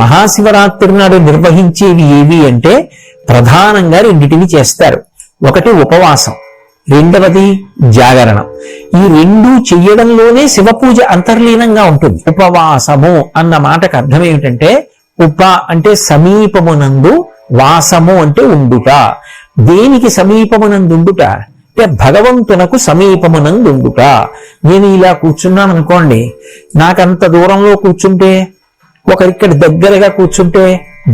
మహాశివరాత్రి నాడు నిర్వహించేవి ఏవి అంటే ప్రధానంగా రెండిటిని చేస్తారు. ఒకటి ఉపవాసం, రెండవది జాగరణం. ఈ రెండు చెయ్యడంలోనే శివపూజ అంతర్లీనంగా ఉంటుంది. ఉపవాసము అన్న మాటకు అర్థం ఏమిటంటే ఉప అంటే సమీపమునందు, వాసము అంటే ఉండుట. దేనికి సమీపమునందుండుట అంటే భగవంతునకు సమీపమునందుండుట. నేను ఇలా కూర్చున్నాను అనుకోండి, నాకంత దూరంలో కూర్చుంటే, ఒకరిక్కడ దగ్గరగా కూర్చుంటే,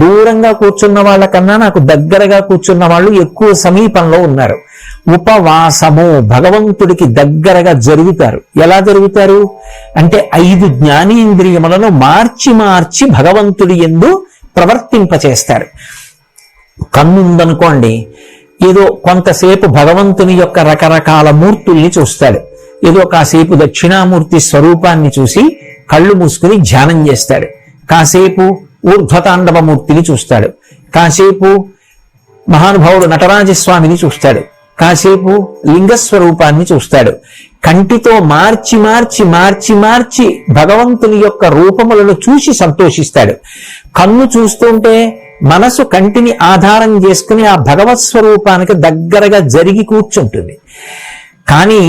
దూరంగా కూర్చున్న వాళ్ళకన్నా నాకు దగ్గరగా కూర్చున్న వాళ్ళు ఎక్కువ సమీపంలో ఉన్నారు. ఉపవాసము, భగవంతుడికి దగ్గరగా జరుగుతారు. ఎలా జరుగుతారు అంటే 5 జ్ఞానేంద్రియములను మార్చి మార్చి భగవంతుడి యందు ప్రవర్తింపచేస్తారు. కన్నుందనుకోండి, ఏదో కొంతసేపు భగవంతుని యొక్క రకరకాల మూర్తుల్ని చూస్తాడు. ఏదో కాసేపు దక్షిణామూర్తి స్వరూపాన్ని చూసి కళ్ళు మూసుకుని ధ్యానం చేస్తాడు. కాసేపు ఊర్ధ్వతాండవ మూర్తిని చూస్తాడు. కాసేపు మహానుభావుడు నటరాజస్వామిని చూస్తాడు. కాసేపు లింగస్వరూపాన్ని చూస్తాడు. కంటితో మార్చి మార్చి మార్చి మార్చి భగవంతుని యొక్క రూపములను చూసి సంతోషిస్తాడు. కన్ను చూస్తుంటే మనసు కంటిని ఆధారం చేసుకుని ఆ భగవత్ స్వరూపానికి దగ్గరగా జరిగి కూర్చుంటుంది. కానీ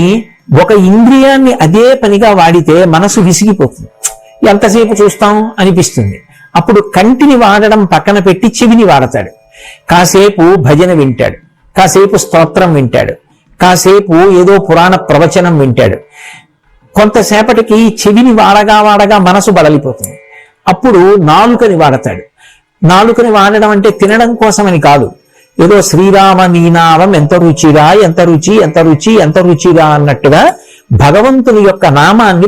ఒక ఇంద్రియాన్ని అదే పనిగా వాడితే మనసు విసిగిపోతుంది. ఎంతసేపు చూస్తాం అనిపిస్తుంది. అప్పుడు కంటిని వాడడం పక్కన పెట్టి చెవిని వాడతాడు. కాసేపు భజన వింటాడు, కాసేపు స్తోత్రం వింటాడు, కాసేపు ఏదో పురాణ ప్రవచనం వింటాడు. కొంతసేపటికి చెవిని వాడగా వాడగా మనసు బడలిపోతుంది. అప్పుడు నాలుకని వాడతాడు. నాలుకని వాడడం అంటే తినడం కోసమని కాదు. ఏదో శ్రీరామ నీనామం ఎంత రుచిరా, ఎంత రుచి, ఎంత రుచి, ఎంత రుచిరా అన్నట్టుగా భగవంతుని యొక్క నామాన్ని